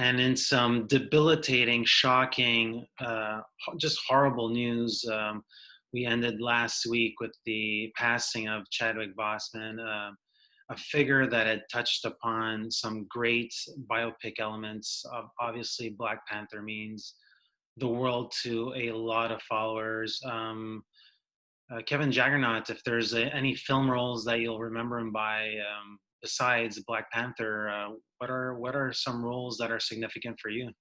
and in some debilitating, shocking, just horrible news. We ended last week with the passing of Chadwick Boseman, a figure that had touched upon some great biopic elements. Obviously, Black Panther means the world to a lot of followers. Kevin Jagernauth, if there's any film roles that you'll remember him by, besides Black Panther, what are some roles that are significant for you?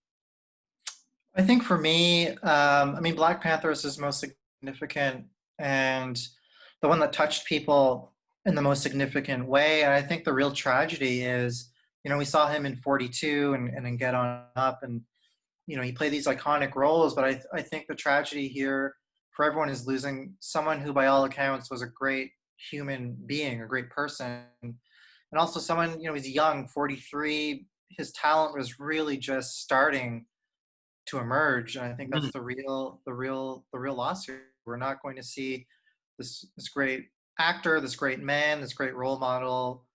I think for me, I mean, Black Panther is his most significant and the one that touched people in the most significant way. And I think the real tragedy is, we saw him in 42 and in Get On Up, and, he played these iconic roles. But I think the tragedy here for everyone is losing someone who, by all accounts, was a great human being, a great person. And also someone, he's young, 43. His talent was really just starting to emerge, and I think that's Mhm. the real loss here. We're not going to see this great actor, this great man, this great role model.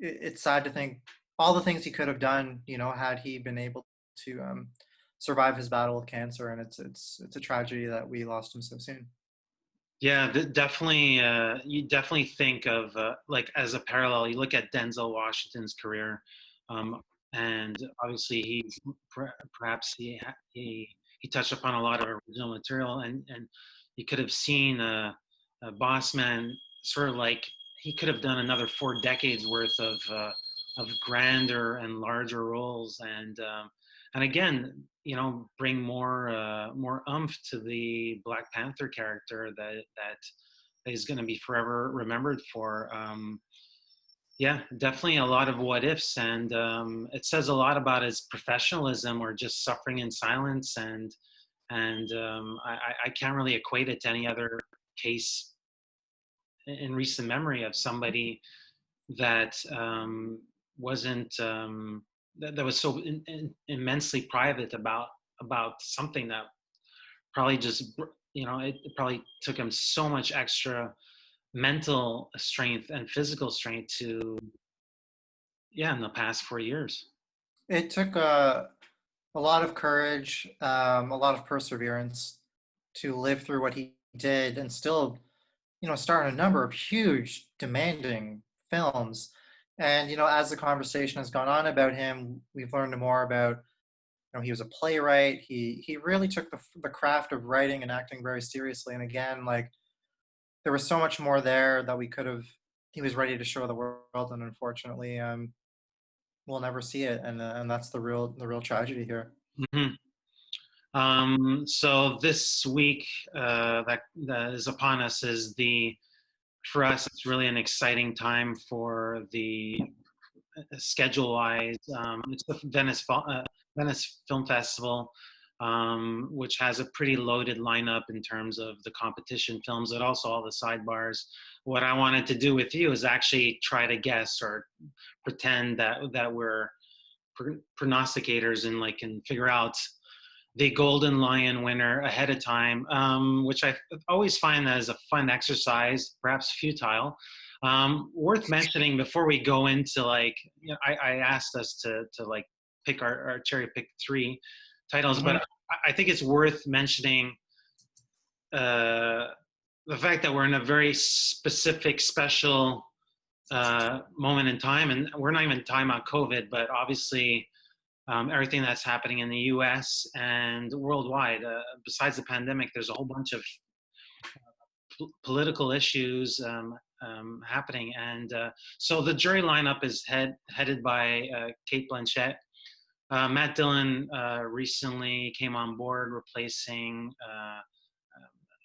It's sad to think all the things he could have done, had he been able to survive his battle with cancer, and it's a tragedy that we lost him so soon. Yeah, definitely. You definitely think of like as a parallel. You look at Denzel Washington's career, um, and obviously perhaps he touched upon a lot of original material, and you could have seen Boss Man sort of like he could have done another 4 decades worth of grander and larger roles, and again, bring more oomph to the Black Panther character that is going to be forever remembered for. Yeah, definitely a lot of what ifs, and it says a lot about his professionalism or just suffering in silence, and I can't really equate it to any other case in recent memory of somebody that wasn't that was so immensely private about something that probably just it probably took him so much extra mental strength and physical strength to in the past 4 years. It took a lot of courage, a lot of perseverance to live through what he did, and still, star in a number of huge, demanding films. And as the conversation has gone on about him, we've learned more about, he was a playwright. He really took the craft of writing and acting very seriously. And again, like, there was so much more there that he was ready to show the world, and unfortunately, we'll never see it. And that's the real tragedy here. Mhm. So this week that is upon us is for us, it's really an exciting time for the schedule-wise. It's the Venice Film Festival, which has a pretty loaded lineup in terms of the competition films, but also all the sidebars. What I wanted to do with you is actually try to guess or pretend that we're prognosticators and can figure out the Golden Lion winner ahead of time, which I always find as a fun exercise, perhaps futile. Worth mentioning before we go into I asked us to pick our cherry pick 3 titles, Mhm. but I think it's worth mentioning uh, the fact that we're in a very specific, special moment in time, and we're not even talking about COVID, but obviously everything that's happening in the U.S. and worldwide. Besides the pandemic, there's a whole bunch of political issues happening, and so the jury lineup is headed by Kate Blanchett. Matt Dillon recently came on board, replacing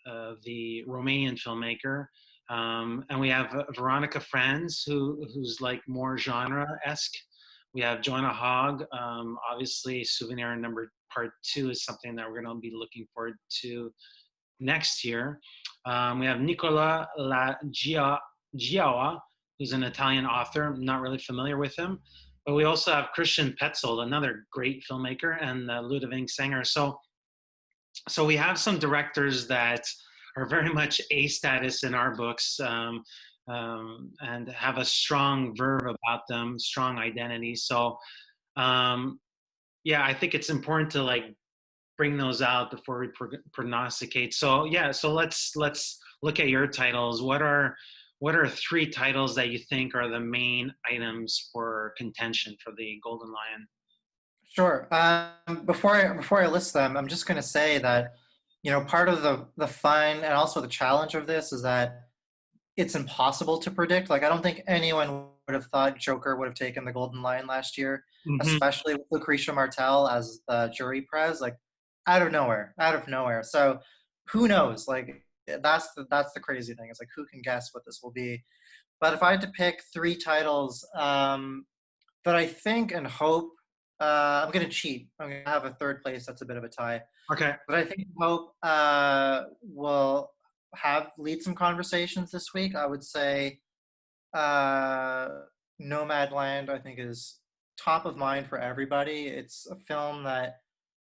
the Romanian filmmaker. And we have Veronica Franz, who's like more genre-esque. We have Joanna Hogg. Obviously, Souvenir number part 2 is something that we're going to be looking forward to next year. We have Nicola Giawa, who's an Italian author. I'm not really familiar with him. But we also have Christian Petzold, another great filmmaker, and Ludwig Sanger. So we have some directors that are very much A status in our books, and have a strong verve about them, strong identity. So yeah, I think it's important to like bring those out before we prognosticate. So yeah, so let's look at your titles. What are three titles that you think are the main items for contention for the Golden Lion? Sure. Before I list them, I'm just going to say that, part of the fun and also the challenge of this is that it's impossible to predict. Like, I don't think anyone would have thought Joker would have taken the Golden Lion last year, Mm-hmm. especially with Lucretia Martel as the jury prez, like out of nowhere, out of nowhere. So who knows? Like, that's the crazy thing. It's like, who can guess what this will be? But if I had to pick three titles that I think and hope, I'm going to cheat. I'm going to have a third place that's a bit of a tie. Okay. But I think hope will lead some conversations this week. I would say uh, Nomadland, I think, is top of mind for everybody. It's a film that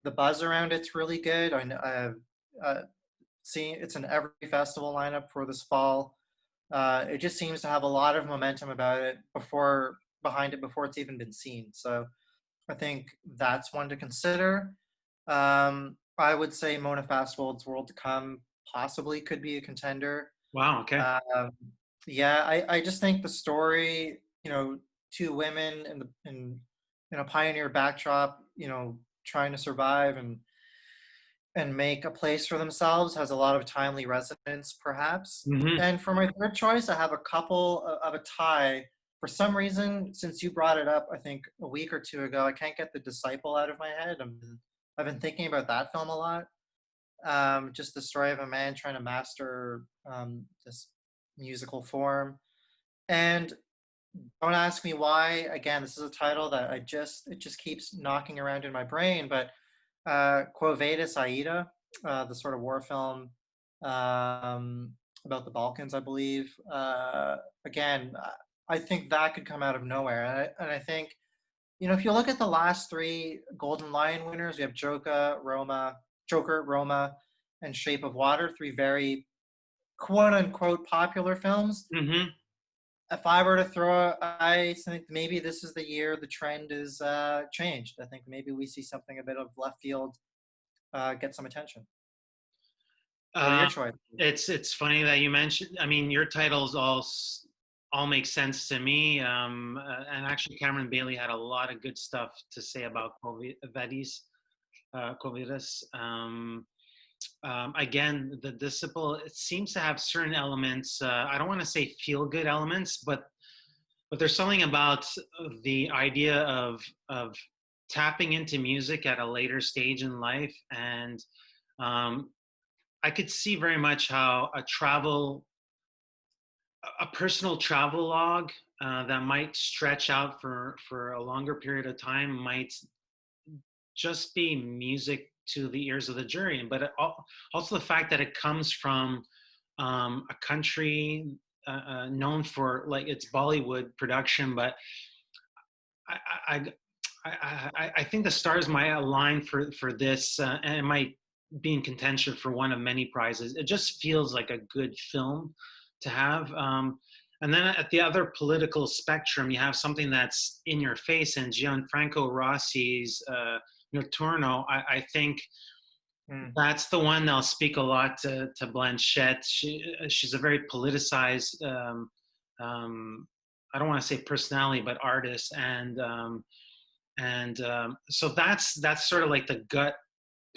the buzz around it's really good. I've seen it's in every festival lineup for this fall. It just seems to have a lot of momentum behind it before it's even been seen. So I think that's one to consider. I would say Mona Fastwold's World to Come possibly could be a contender. Wow. Okay. Um, yeah, I just think the story, two women in a pioneer backdrop, trying to survive and make a place for themselves has a lot of timely resonance, perhaps. Mm-hmm. And for my third choice, I have a couple of a tie. For some reason, since you brought it up, I think a week or two ago, I can't get The Disciple out of my head. I've been thinking about that film a lot. Just the story of a man trying to master this musical form. And don't ask me why. Again, this is a title that it just keeps knocking around in my brain. But Quo Vadis Aida, the sort of war film about the Balkans, I believe. Again, I think that could come out of nowhere, and I think if you look at the last three Golden Lion winners, we have Joker, Roma, and Shape of Water, three very quote unquote popular films. Mm-hmm. If I were to I think maybe this is the year the trend is changed. I think maybe we see something a bit of left field get some attention. What are your choices? It's funny that you mentioned. I mean, your titles all make sense to me. And actually, Cameron Bailey had a lot of good stuff to say about Vadis, Covidus. Again, the Disciple, it seems to have certain elements. I don't want to say feel good elements, but there's something about the idea of tapping into music at a later stage in life, and I could see very much how a personal travel log that might stretch out for a longer period of time might just be music to the ears of the jury, but also the fact that it comes from a country known for like its Bollywood production, but I, I think the stars might align for this, and it might be in contention for one of many prizes. It just feels like a good film to have. And then at the other political spectrum, you have something that's in your face, and Gianfranco Rossi's Notturno. I think that's the one that'll speak a lot to Blanchett. She's a very politicized, I don't want to say personality, but artist, so that's sort of like the gut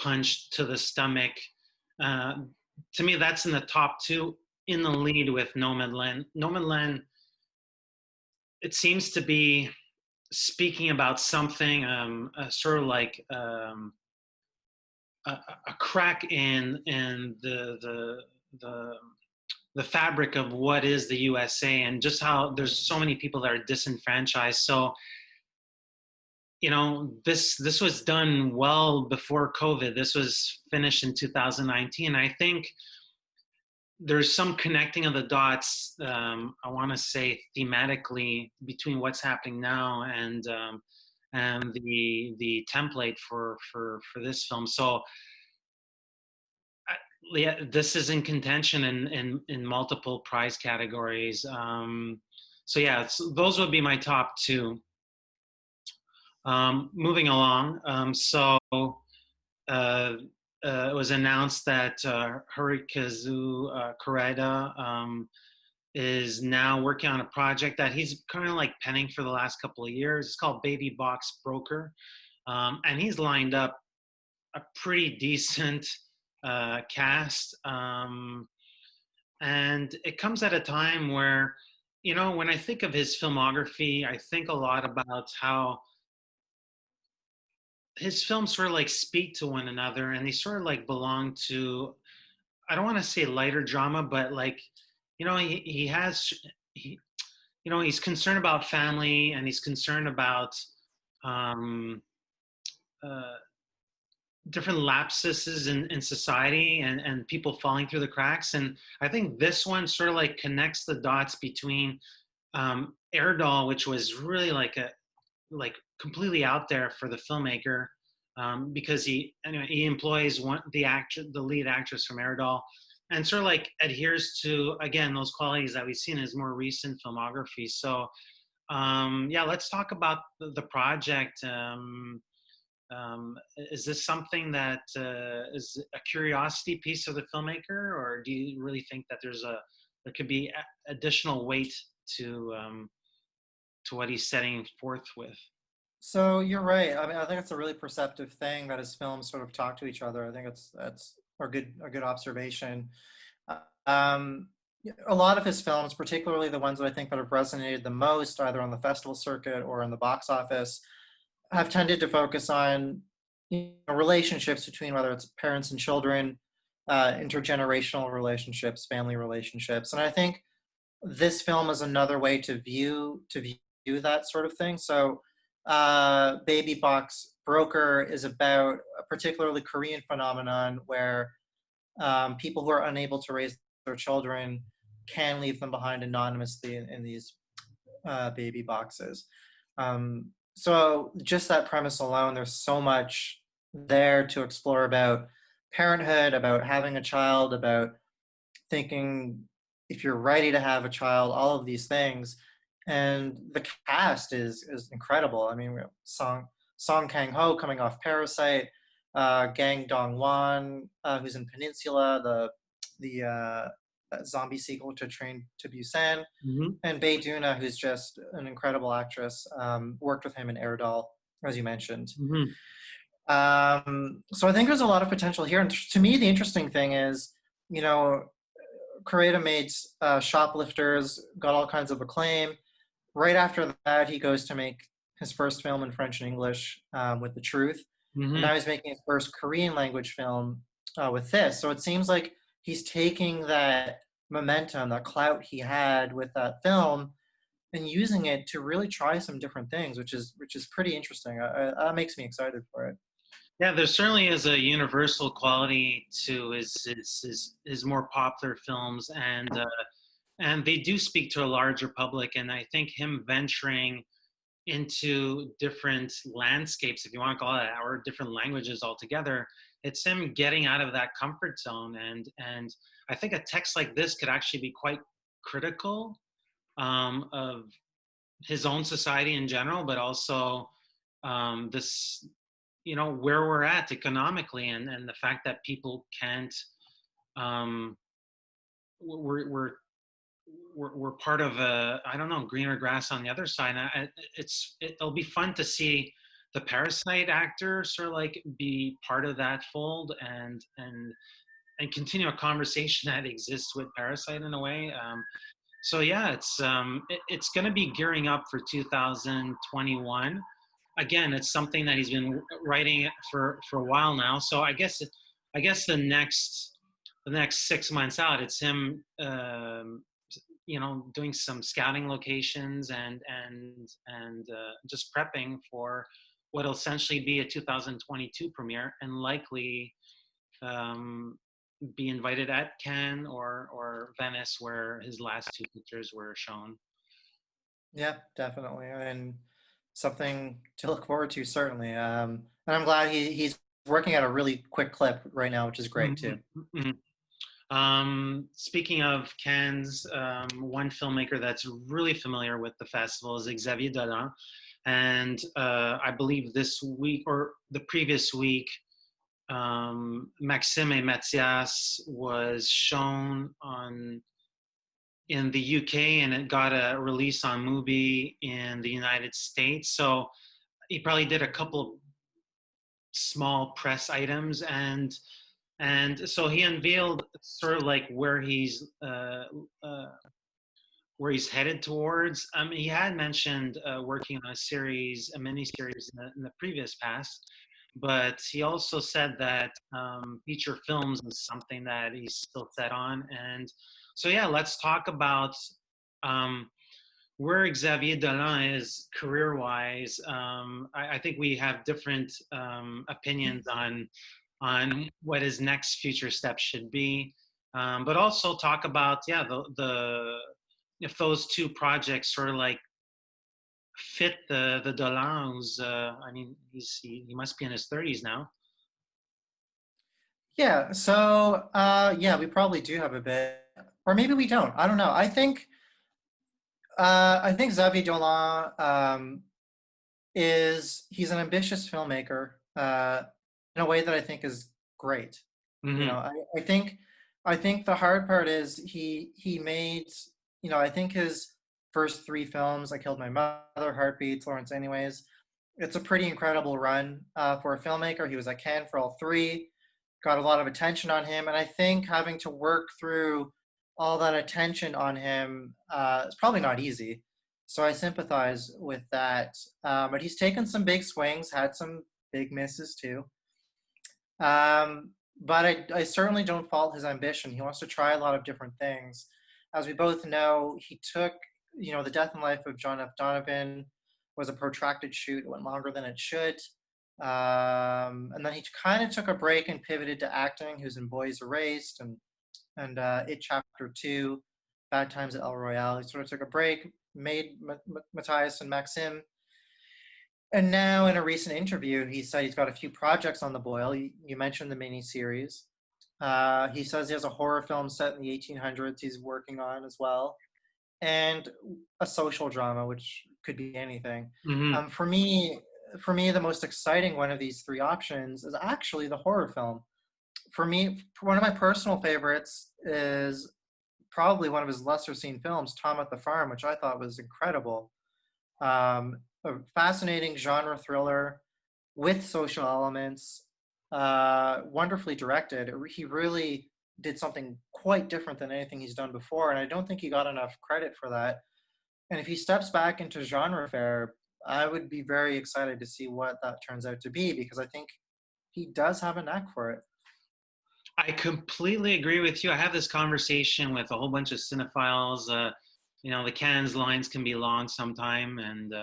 punch to the stomach. To me, that's in the top two, in the lead with Nomadland. Nomadland, it seems to be speaking about something, sort of like a crack in the fabric of what is the USA, and just how there's so many people that are disenfranchised. So this was done well before COVID. This was finished in 2019. I think there's some connecting of the dots, I want to say thematically, between what's happening now and the template for this film. So yeah, this is in contention in multiple prize categories. So yeah, those would be my top two. Moving along, it was announced that Hirokazu Kore-eda is now working on a project that he's kind of like penning for the last couple of years. It's called Baby Box Broker, and he's lined up a pretty decent cast. And it comes at a time where, when I think of his filmography, I think a lot about how his films sort of like speak to one another, and they sort of like belong to, I don't want to say lighter drama, but like, he has, he, he's concerned about family, and he's concerned about um, uh, different lapses in society, and people falling through the cracks. And I think this one sort of like connects the dots between Erdal, which was really like completely out there for the filmmaker, because he employs the lead actress from Erdal, and sort of like adheres to, again, those qualities that we've seen in his more recent filmography. So yeah, let's talk about the project. Is this something that is a curiosity piece of the filmmaker, or do you really think that there could be additional weight to what he's setting forth with? So you're right. I mean, I think it's a really perceptive thing that his films sort of talk to each other. I think that's a good observation. Um, a lot of his films, particularly the ones that I think that have resonated the most, either on the festival circuit or in the box office, have tended to focus on relationships between, whether it's parents and children, intergenerational relationships, family relationships, and I think this film is another way to view that sort of thing. So, Baby Box Broker is about a particularly Korean phenomenon where people who are unable to raise their children can leave them behind anonymously in these baby boxes. So just that premise alone, there's so much there to explore about parenthood, about having a child, about thinking if you're ready to have a child, all of these things. And the cast is incredible. I mean, we have Song Kang-ho coming off Parasite, Gang Dong-wan, who's in Peninsula, the zombie sequel to Train to Busan, Mm-hmm. and Doona, who's just an incredible actress. Worked with him in Erdal, as you mentioned. Mm-hmm. So I think there's a lot of potential here. And to me, the interesting thing is, you know, Kore-eda made Shoplifters, got all kinds of acclaim. Right after that, he goes to make his first film in French and English, with The Truth. And Mm-hmm. now he's making his first Korean language film with this. So it seems like he's taking that momentum, that clout he had with that film, and using it to really try some different things, which is pretty interesting. That makes me excited for it. Yeah, there certainly is a universal quality to his more popular films, and they do speak to a larger public. And I think him venturing into different landscapes, if you want to call it, or different languages altogether, it's him getting out of that comfort zone. And I think a text like this could actually be quite critical of his own society in general, but also this, where we're at economically, and the fact that people can't, um, we're, we're we're part of a, I don't know, greener grass on the other side. And it'll be fun to see the Parasite actor sort of like be part of that fold, and continue a conversation that exists with Parasite in a way. So yeah, it's going to be gearing up for 2021. Again, it's something that he's been writing for a while now. So I guess the next 6 months out, it's him, doing some scouting locations, and just prepping for what'll essentially be a 2022 premiere, and likely be invited at Cannes or Venice, where his last two pictures were shown. Yeah, definitely, and something to look forward to, certainly. And I'm glad he's working at a really quick clip right now, which is great too. Mm-hmm. Mm-hmm. Speaking of Cannes, one filmmaker that's really familiar with the festival is Xavier Dolan, And I believe this week or the previous week, Maxime et Mathias was shown in the UK, and it got a release on Mubi in the United States. So he probably did a couple small press items, and so he unveiled sort of like where he's headed towards. He had mentioned working on a mini series in the previous past, but he also said that feature films is something that he's still set on. And so, yeah, let's talk about where Xavier Dolan is career-wise. I think we have different opinions on what his next future steps should be, but also talk about the if those two projects sort of like fit the Dolan, who's I mean he must be in his 30s now. Yeah, so yeah, we probably do have a bit, or maybe we don't. I don't know. I think Xavier Dolan he's an ambitious filmmaker in a way that I think is great. You know, Mm-hmm. I think the hard part is he made, you know, I think his first three films, I Killed My Mother, Heartbeats, Lawrence Anyways, it's a pretty incredible run for a filmmaker. He was at Cannes for all three, got a lot of attention on him, and I think having to work through all that attention on him is probably not easy. So I sympathize with that. But he's taken some big swings, had some big misses too. But I certainly don't fault his ambition. He wants to try a lot of different things. As we both know, he took, you know, The Death and Life of John F. Donovan was a protracted shoot. It went longer than it should. And then he kind of took a break and pivoted to acting. He was in Boys Erased and It Chapter 2, Bad Times at El Royale. He sort of took a break, made Matthias and Maxim. And now in a recent interview, he said he's got a few projects on the boil. You mentioned the miniseries. He says he has a horror film set in the 1800s he's working on as well, and a social drama, which could be anything. Mm-hmm. For me, the most exciting one of these three options is actually the horror film. For me, one of my personal favorites is probably one of his lesser seen films, Tom at the Farm, which I thought was incredible. A fascinating genre thriller with social elements, wonderfully directed. He really did something quite different than anything he's done before, and I don't think he got enough credit for that. And if he steps back into genre fare, I would be very excited to see what that turns out to be, because I think he does have a knack for it. I completely agree with you. I have this conversation with a whole bunch of cinephiles. You know, the Cannes lines can be long sometime, and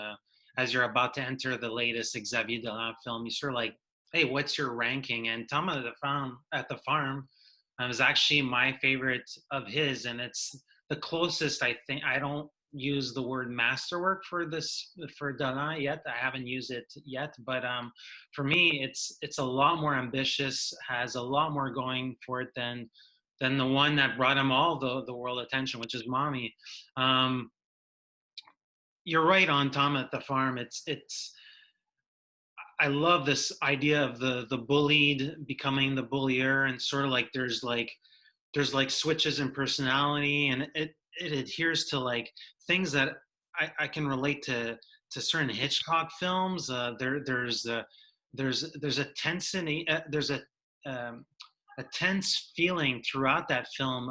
as you're about to enter the latest Xavier Dolan film, you sort of like, hey, what's your ranking? And Tom at the Farm was actually my favorite of his, and it's the closest, I think. I don't use the word masterwork for Dolan yet. I haven't used it yet, but for me, it's a lot more ambitious, has a lot more going for it than the one that brought him all the world attention, which is Mommy. Um, you're right on Tom at the Farm. It's I love this idea of the bullied becoming the bullier, and sort of like there's like switches in personality, and it adheres to like things that I can relate to certain Hitchcock films. There's a tensity, a tense feeling throughout that film,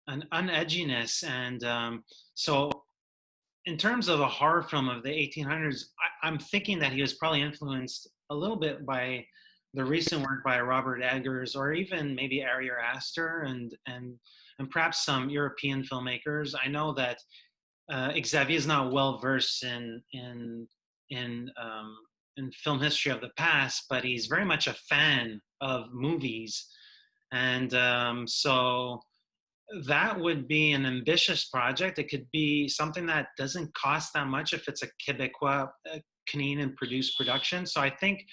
an unedginess, and so in terms of a horror film of the 1800s, I'm thinking that he was probably influenced a little bit by the recent work by Robert Eggers, or even maybe Ari Aster, and perhaps some European filmmakers. I know that Xavier is not well versed in film history of the past, but he's very much a fan of movies, and so that would be an ambitious project. It could be something that doesn't cost that much if it's a Quebecois, Canadian produced production. So I think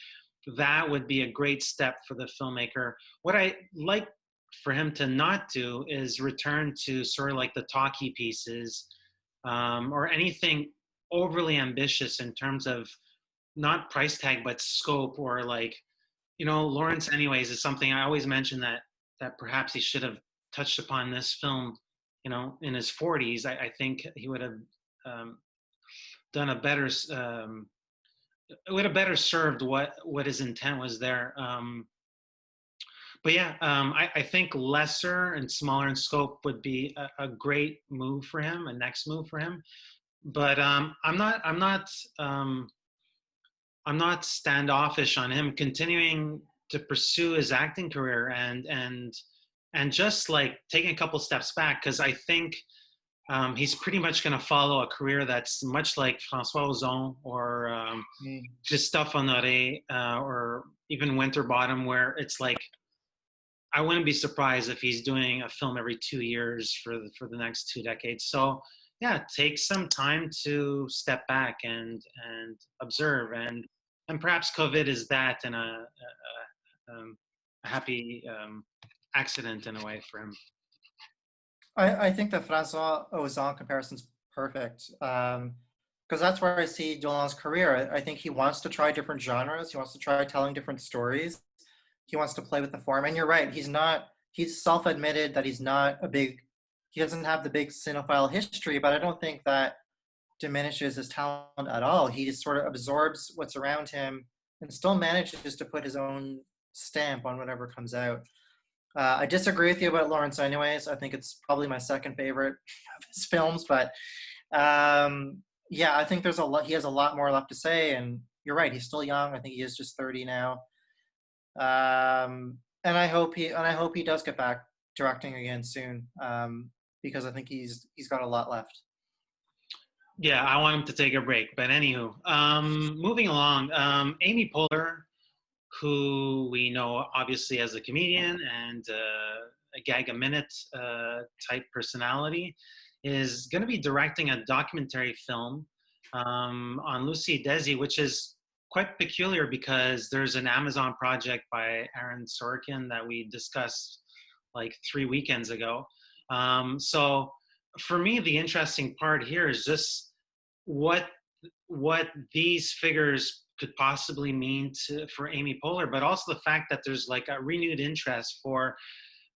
that would be a great step for the filmmaker. What I like for him to not do is return to sort of like the talkie pieces, or anything overly ambitious in terms of not price tag but scope, or like, Lawrence anyways is something I always mention, that perhaps he should have touched upon this film, in his 40s. I think he would have done a better, it would have better served what his intent was there. But yeah, I think lesser and smaller in scope would be a great move for him, a next move for him. But I'm not standoffish on him continuing to pursue his acting career, and just like taking a couple steps back, because I think he's pretty much going to follow a career that's much like François Ozon or Christophe Honoré, or even Winterbottom, where it's like, I wouldn't be surprised if he's doing a film every 2 years for the next 2 decades. So yeah, take some time to step back and observe, and perhaps COVID is that, and a happy accident in a way for him. I think the Francois Ozon comparison's perfect, because that's where I see Dolan's career. I think he wants to try different genres. He wants to try telling different stories. He wants to play with the form. And you're right, he's self-admitted that he doesn't have the big cinephile history, but I don't think that diminishes his talent at all. He just sort of absorbs what's around him and still manages to put his own stamp on whatever comes out. I disagree with you about Lawrence anyways. I think it's probably my second favorite of his films, but yeah, I think he has a lot more left to say, and you're right, he's still young. I think he is just 30 now. And I hope he does get back directing again soon, because I think he's got a lot left. Yeah, I want him to take a break. But anywho, moving along, Amy Poehler, who we know obviously as a comedian and a gag a minute type personality, is going to be directing a documentary film on Lucie Desi, which is quite peculiar because there's an Amazon project by Aaron Sorkin that we discussed like 3 weekends ago. So for me, the interesting part here is just what these figures could possibly mean for Amy Poehler, but also the fact that there's like a renewed interest for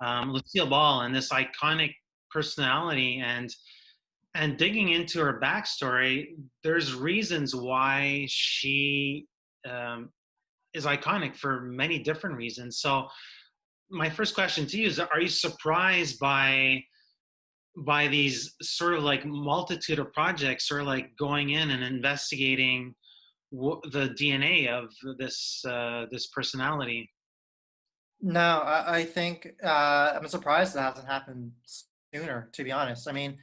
Lucille Ball and this iconic personality, and digging into her backstory, there's reasons why she is iconic for many different reasons. So my first question to you is, are you surprised by these sort of like multitude of projects, or like going in and investigating the DNA of this personality? No, I think I'm surprised that hasn't happened sooner, to be honest. I mean,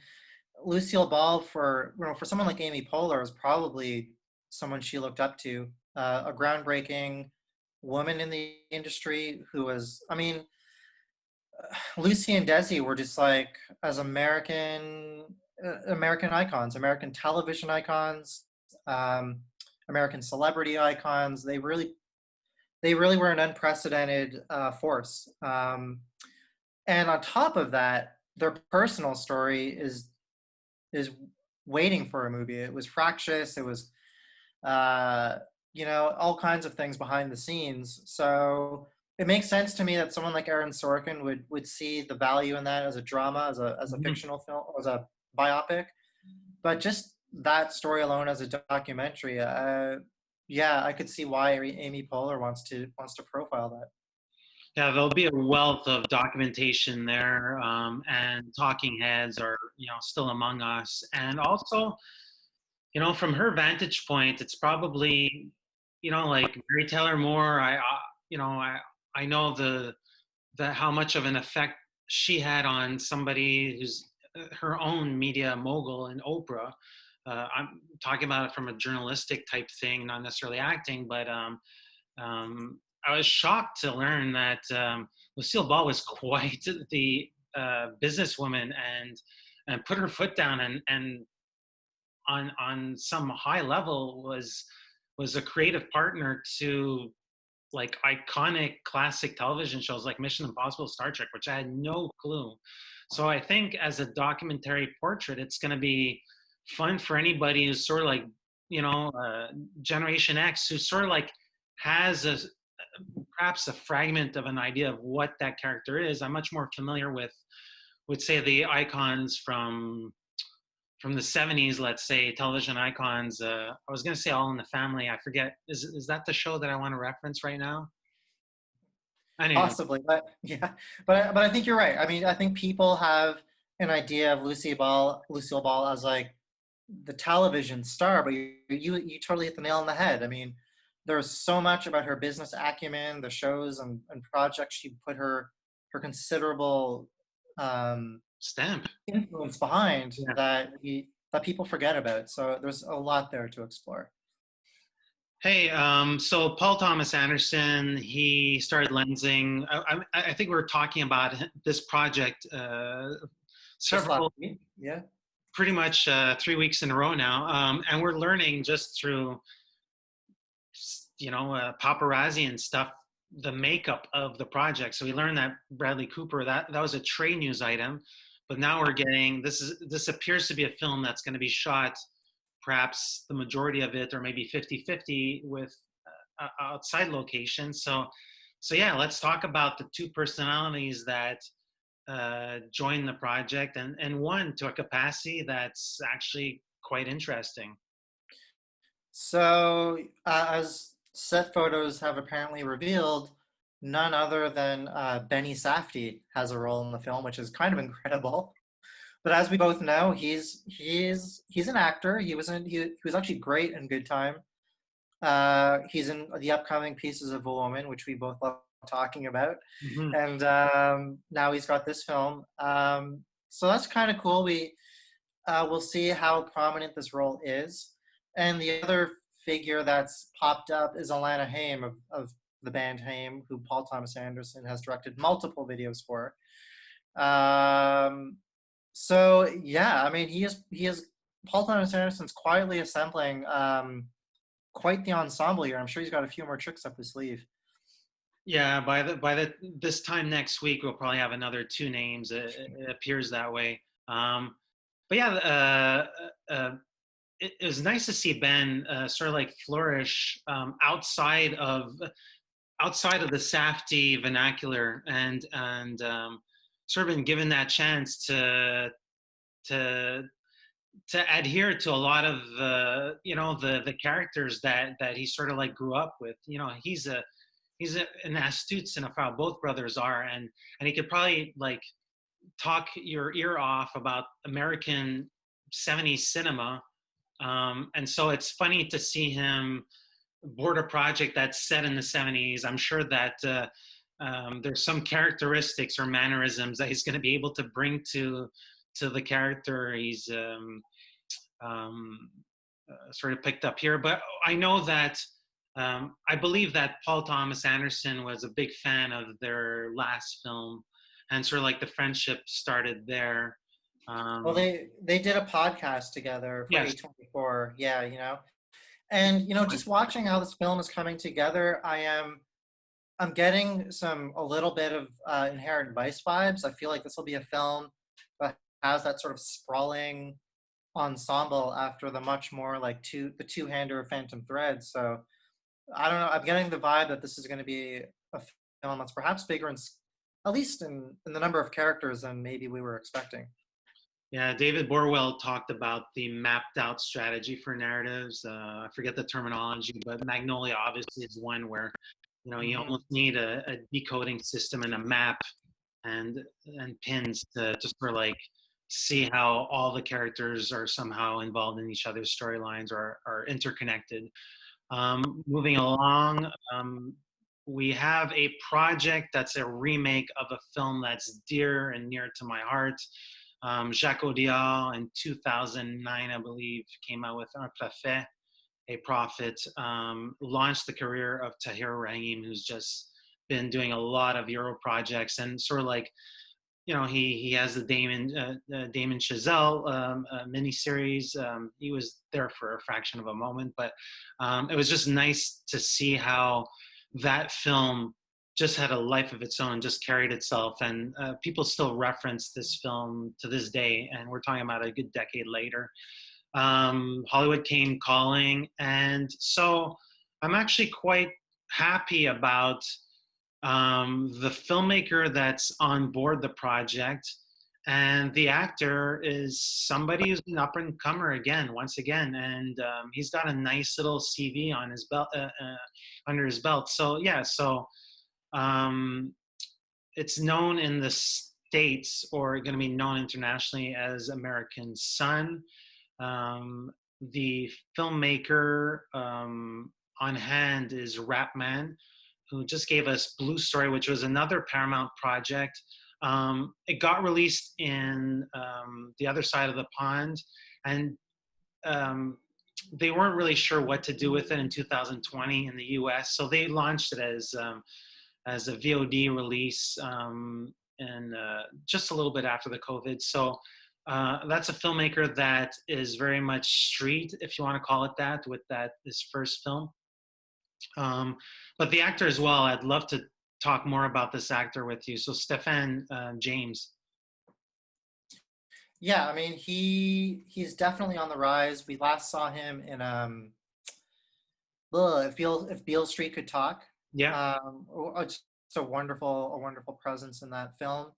Lucille Ball, for someone like Amy Poehler, is probably someone she looked up to, a groundbreaking woman in the industry who was, I mean, Lucy and Desi were just like, as American icons, American television icons, American celebrity icons. They really were an unprecedented force. And on top of that, their personal story is waiting for a movie. It was fractious. It was, all kinds of things behind the scenes. So it makes sense to me that someone like Aaron Sorkin would see the value in that as a drama, as a fictional film, as a biopic. But just that story alone as a documentary, yeah, I could see why Amy Poehler wants to profile that. Yeah, there'll be a wealth of documentation there, and talking heads are, still among us. And also, from her vantage point, it's probably, like Mary Taylor Moore. I know the how much of an effect she had on somebody who's her own media mogul in Oprah. I'm talking about it from a journalistic type thing, not necessarily acting, but I was shocked to learn that Lucille Ball was quite the businesswoman, and put her foot down, and on some high level was a creative partner to like iconic classic television shows like Mission Impossible, Star Trek, which I had no clue. So I think as a documentary portrait, it's going to be fun for anybody who's sort of like, Generation X, who sort of like has perhaps a fragment of an idea of what that character is. I'm much more familiar with say the icons from the 70s, let's say, television icons. I was going to say All in the Family. I forget. Is that the show that I want to reference right now? Anyway. Possibly, but yeah, but I think you're right. I mean, I think people have an idea of Lucille Ball as like the television star, but you totally hit the nail on the head. I mean, there's so much about her business acumen, the shows and projects she put her considerable Stamp influence behind Yeah. that people forget about. So there's a lot there to explore. Hey, so Paul Thomas Anderson, he started lensing. I think we were talking about this project Yeah. pretty much 3 weeks in a row now, and we're learning just through, paparazzi and stuff, the makeup of the project. So we learned that Bradley Cooper, that was a trade news item, but now we're getting this appears to be a film that's going to be shot, perhaps the majority of it, or maybe 50-50 with outside locations. So yeah, let's talk about the two personalities that joined the project, and one to a capacity that's actually quite interesting. So, as set photos have apparently revealed, none other than Benny Safdie has a role in the film, which is kind of incredible. But as we both know, he's an actor. He was actually great in Good Time. He's in the upcoming Pieces of a Woman, which we both love talking about. Mm-hmm. And now he's got this film. So that's kind of cool. We'll see how prominent this role is. And the other figure that's popped up is Alana Haim of the band Haim, who Paul Thomas Anderson has directed multiple videos for. So yeah, I mean, he is Paul Thomas Anderson's quietly assembling quite the ensemble here. I'm sure he's got a few more tricks up his sleeve. Yeah, by this time next week, we'll probably have another two names. It appears that way. But yeah, it was nice to see Ben sort of like flourish outside of the Safdie vernacular, and sort of been given that chance to adhere to a lot of the characters that he sort of like grew up with. He's an astute cinephile. Both brothers are, and he could probably like talk your ear off about American 70s cinema. And so it's funny to see him board a project that's set in the 70s. I'm sure that there's some characteristics or mannerisms that he's going to be able to bring to the character he's sort of picked up here. But I know that I believe that Paul Thomas Anderson was a big fan of their last film, and sort of like the friendship started there. Well, they did a podcast together for Yes. A24. Yeah, and just watching how this film is coming together, I'm getting a little bit of Inherent Vice vibes. I feel like this will be a film that has that sort of sprawling ensemble after the much more like the two-hander Phantom Thread. So I don't know. I'm getting the vibe that this is going to be a film that's perhaps bigger at least in the number of characters than maybe we were expecting. Yeah, David Borwell talked about the mapped out strategy for narratives. I forget the terminology, but Magnolia obviously is one where, you almost need a decoding system and a map and pins to sort of like see how all the characters are somehow involved in each other's storylines or are interconnected. Moving along, we have a project that's a remake of a film that's dear and near to my heart. Jacques Audiard in 2009, I believe, came out with Un Préfet, a prophet, launched the career of Tahir Rahim, who's just been doing a lot of Euro projects, and sort of like, he has the Damon Chazelle miniseries. He was there for a fraction of a moment, but it was just nice to see how that film just had a life of its own, just carried itself, and people still reference this film to this day, and we're talking about a good decade later. Hollywood came calling, and so I'm actually quite happy about the filmmaker that's on board the project, and the actor is somebody who's an up and comer again, once again, and he's got a nice little CV on his belt, under his belt. So yeah, so um, it's known in the States, or going to be known internationally, as American Son. Um, the filmmaker on hand is Rapman, who just gave us Blue Story, which was another Paramount project. It got released in the other side of the pond, and they weren't really sure what to do with it in 2020 in the US, so they launched it as a VOD release, and just a little bit after the COVID. So that's a filmmaker that is very much street, if you want to call it that, with his first film. But the actor as well, I'd love to talk more about this actor with you. So Stephan James. Yeah, I mean he's definitely on the rise. We last saw him in if Beale Street Could Talk. Yeah. Just a wonderful presence in that film.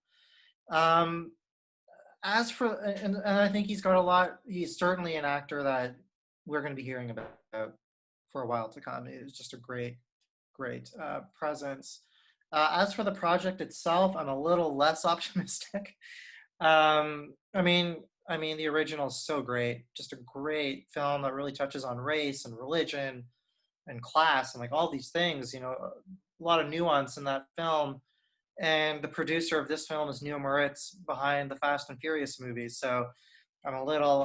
As for and I think he's got a lot. He's certainly an actor that we're going to be hearing about for a while to come. It's just a great presence. As for the project itself, I'm a little less optimistic. I mean, the original is so great. Just a great film that really touches on race and religion and class and like all these things. You know, a lot of nuance in that film. And the producer of this film is Neil Moritz, behind the Fast and Furious movies. So I'm a little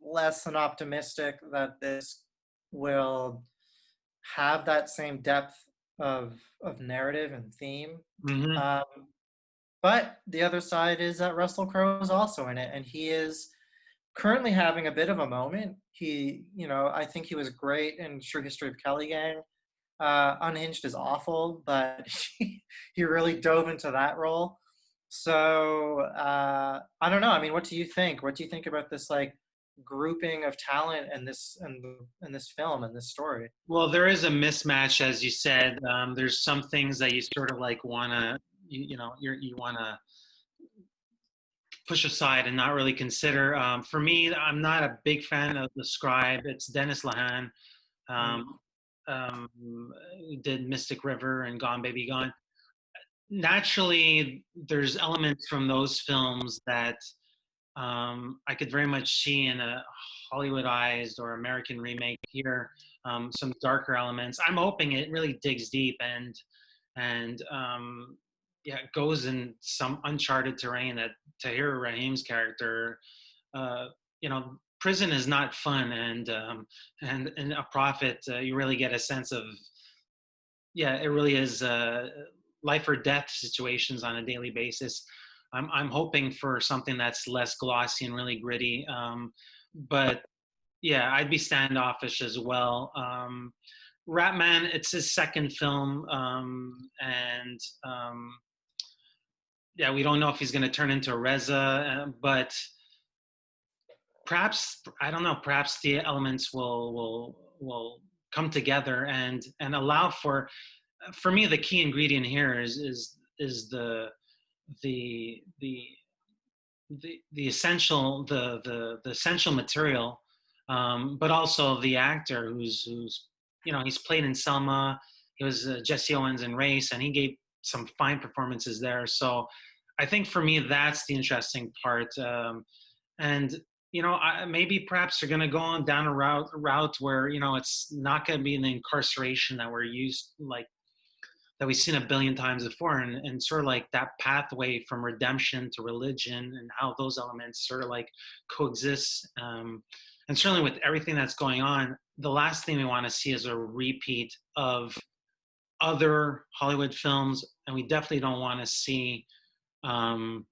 less than optimistic that this will have that same depth of narrative and theme. Mm-hmm. But the other side is that Russell Crowe is also in it, and he is currently having a bit of a moment. I think he was great in True History of Kelly Gang. Unhinged is awful, but he really dove into that role. So I don't know. I mean, what do you think? What do you think about this like grouping of talent in this film and this story? Well, there is a mismatch, as you said. There's some things that you sort of like wanna, you wanna push aside and not really consider. For me, I'm not a big fan of the scribe. It's Dennis Lehane. Um, did Mystic River and Gone Baby Gone. Naturally, there's elements from those films that I could very much see in a Hollywoodized or American remake here. Some darker elements. I'm hoping it really digs deep and yeah, it goes in some uncharted terrain that Tahir Rahim's character, uh, prison is not fun, and in A Prophet, you really get a sense of, yeah, it really is life or death situations on a daily basis. I'm hoping for something that's less glossy and really gritty, but yeah, I'd be standoffish as well. Rapman, it's his second film, and yeah, we don't know if he's going to turn into Reza, but perhaps, I don't know. Perhaps the elements will come together and allow for me, the key ingredient here is the essential the essential material, but also the actor who's he's played in Selma. He was Jesse Owens in Race, and he gave some fine performances there. So I think for me that's the interesting part, and maybe perhaps they're going to go on down a route where it's not going to be the incarceration that we're used like that we've seen a billion times before, and sort of like that pathway from redemption to religion and how those elements sort of like coexist. And certainly with everything that's going on, the last thing we want to see is a repeat of other Hollywood films, and we definitely don't want to see some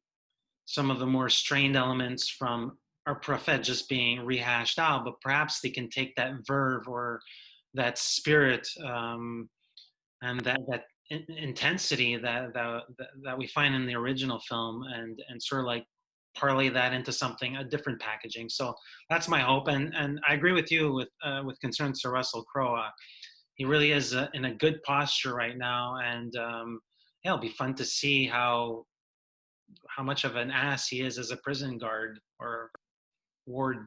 of the more strained elements from Our Prophet just being rehashed out, but perhaps they can take that verve or that spirit, and that intensity that we find in the original film, and sort of like parlay that into something, a different packaging. So that's my hope. And I agree with you with concerns to Russell Crowe. He really is in a good posture right now, and yeah, it'll be fun to see how much of an ass he is as a prison guard or ward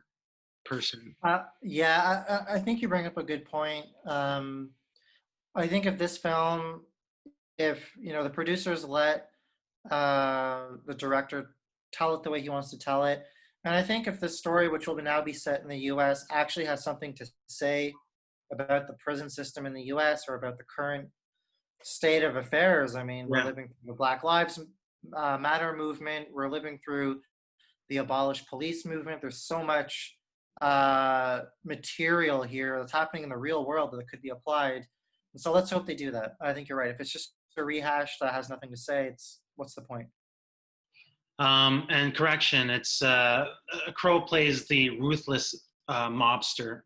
person. Yeah, I think you bring up a good point. I think if this film, if the producers let the director tell it the way he wants to tell it, and I think if this story, which will now be set in the U.S., actually has something to say about the prison system in the U.S. or about the current state of affairs. I mean, we're Yeah. living through the Black Lives Matter movement. We're living through the abolish police movement. There's so much material here that's happening in the real world that could be applied. And so let's hope they do that. I think you're right. If it's just a rehash that has nothing to say, what's the point? And correction, it's Crow plays the ruthless mobster.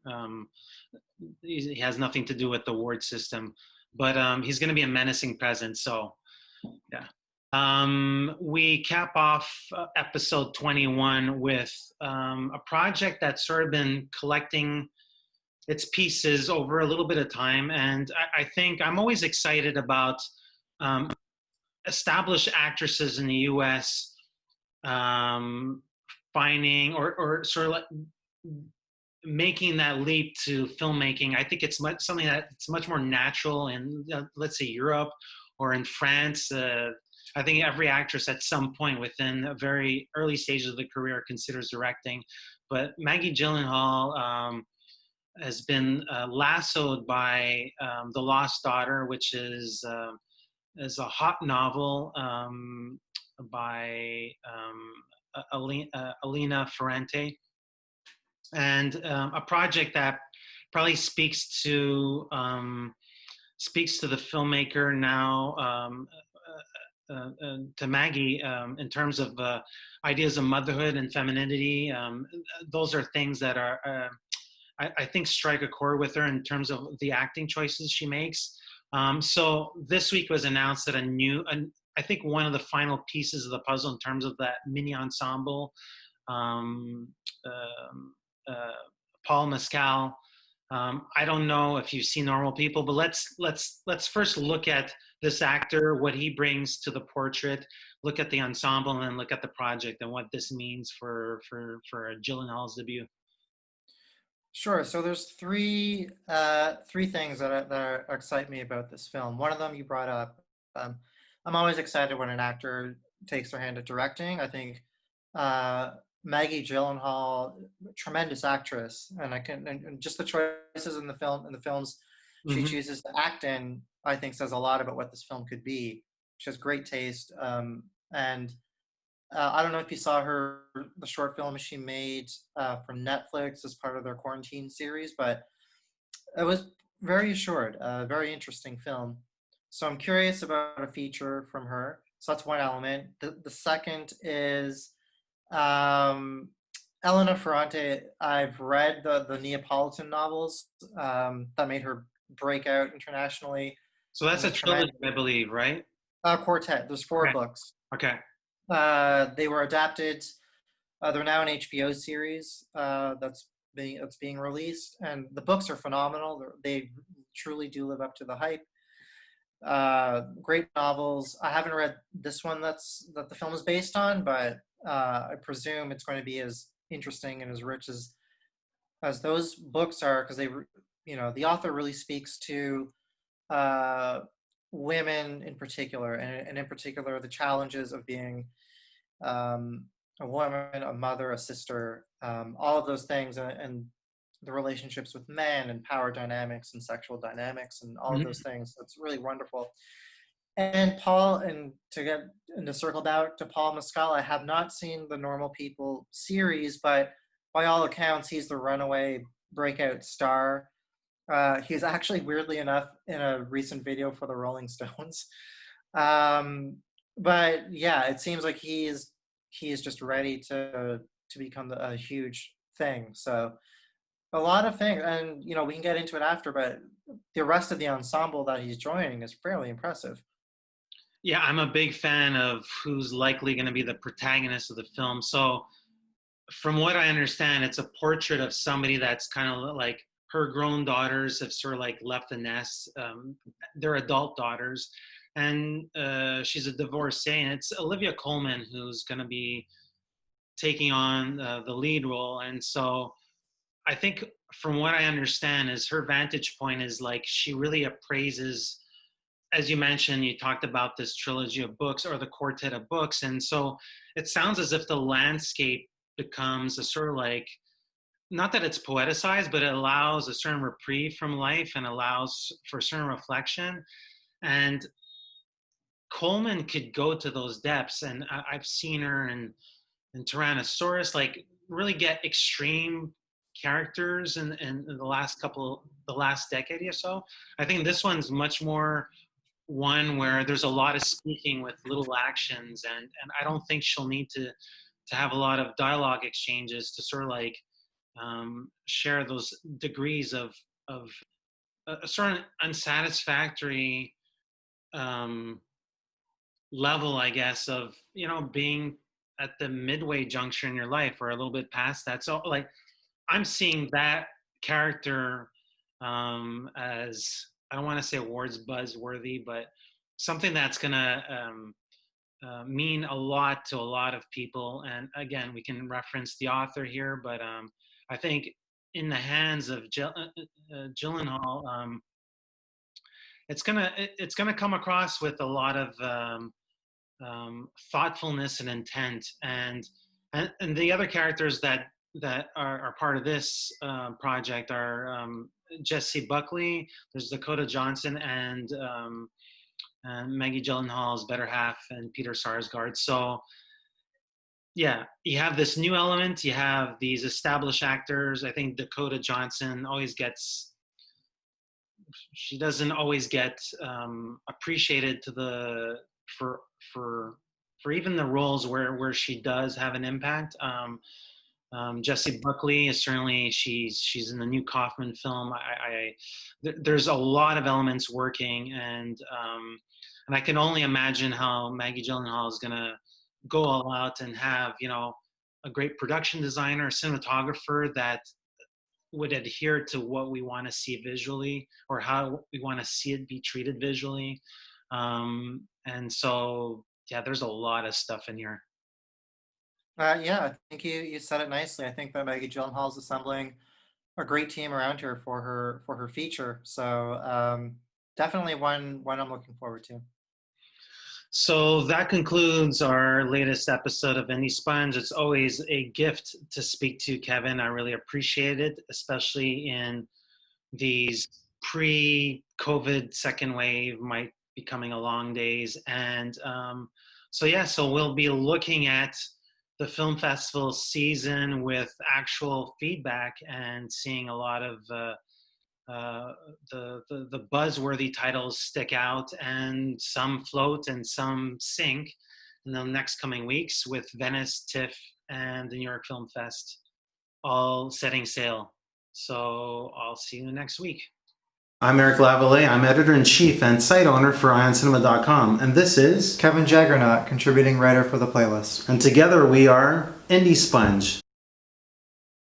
He has nothing to do with the ward system, but he's going to be a menacing presence. So, yeah. We cap off episode 21 with a project that's sort of been collecting its pieces over a little bit of time. And I think I'm always excited about established actresses in the U.S. Finding or sort of like making that leap to filmmaking. I think it's something that's much more natural in, let's say, Europe or in France. I think every actress at some point within a very early stages of the career considers directing. But Maggie Gyllenhaal has been lassoed by The Lost Daughter, which is a hot novel by Elena Ferrante, and a project that probably speaks to the filmmaker now, to Maggie, in terms of ideas of motherhood and femininity. Those are things that are, I think, strike a chord with her in terms of the acting choices she makes. So this week was announced that I think one of the final pieces of the puzzle in terms of that mini ensemble, Paul Mescal. I don't know if you've seen Normal People, but let's first look at this actor, what he brings to the portrait, look at the ensemble, and then look at the project and what this means for Gyllenhaal's debut. Sure. So there's three things that excite me about this film. One of them you brought up. I'm always excited when an actor takes their hand at directing. I think Maggie Gyllenhaal, tremendous actress, and just the choices in the films she chooses to act in, I think says a lot about what this film could be. She has great taste, and I don't know if you saw the short film she made for Netflix as part of their quarantine series, but it was very assured, a very interesting film. So I'm curious about a feature from her. So that's one element. The second is Elena Ferrante. I've read the Neapolitan novels that made her break out internationally. So that's a trilogy, I believe, right? Quartet. There's 4 books. Okay. They were adapted. They're now an HBO series that's being released, and the books are phenomenal. They truly do live up to the hype. Great novels. I haven't read this one that the film is based on, but I presume it's going to be as interesting and as rich as those books are, because the author really speaks to women in particular, and in particular the challenges of being a woman, a mother, a sister, all of those things, and the relationships with men and power dynamics and sexual dynamics and all of those things. So it's really wonderful. And to circle back to Paul Mescal, I have not seen the Normal People series, but by all accounts, he's the runaway breakout star. He's actually, weirdly enough, in a recent video for the Rolling Stones. But yeah, it seems like he is just ready to become a huge thing. So a lot of things, and we can get into it after, but the rest of the ensemble that he's joining is fairly impressive. Yeah, I'm a big fan of who's likely going to be the protagonist of the film. So, from what I understand, it's a portrait of somebody that's kind of like her grown daughters have sort of like left the nest. They're adult daughters, and she's a divorcee. And it's Olivia Colman who's going to be taking on the lead role. And so, I think from what I understand, is her vantage point is like she really appraises, as you mentioned, you talked about this trilogy of books or the quartet of books. And so it sounds as if the landscape becomes a sort of like, not that it's poeticized, but it allows a certain reprieve from life and allows for certain reflection. And Coleman could go to those depths. And I've seen her in Tyrannosaurus, like really get extreme characters in the last decade or so. I think this one's much more one where there's a lot of speaking with little actions, and I don't think she'll need to have a lot of dialogue exchanges to sort of like share those degrees of a certain unsatisfactory um, level, I guess, of being at the midway juncture in your life or a little bit past that. So like I'm seeing that character as, I don't want to say awards buzzworthy, but something that's gonna mean a lot to a lot of people. And again, we can reference the author here, but I think in the hands of Gyllenhaal, it's gonna come across with a lot of thoughtfulness and intent. And the other characters that are part of this project are Jesse Buckley, there's Dakota Johnson, and Maggie Gyllenhaal's better half, and Peter Sarsgaard. So yeah, you have this new element, you have these established actors. I think Dakota Johnson she doesn't always get appreciated for for even the roles where she does have an impact. Jessie Buckley is certainly, she's in the new Kaufman film. There's a lot of elements working, and I can only imagine how Maggie Gyllenhaal is gonna go all out and have a great production designer, cinematographer that would adhere to what we want to see visually or how we want to see it be treated visually. And so, yeah, there's a lot of stuff in here. Yeah, I think you said it nicely. I think that Maggie Gyllenhaal is assembling a great team around her for her feature. So definitely one I'm looking forward to. So that concludes our latest episode of IndieSponge. It's always a gift to speak to Kevin. I really appreciate it, especially in these pre-COVID second wave might be coming along days. And so we'll be looking at the film festival season with actual feedback and seeing a lot of the buzzworthy titles stick out, and some float and some sink in the next coming weeks, with Venice, TIFF, and the New York Film Fest all setting sail. So I'll see you next week. I'm Eric Lavallée. I'm editor-in-chief and site owner for IONCINEMA.com, and this is Kevin Jagernauth, contributing writer for the playlist. And together we are IndieSponge.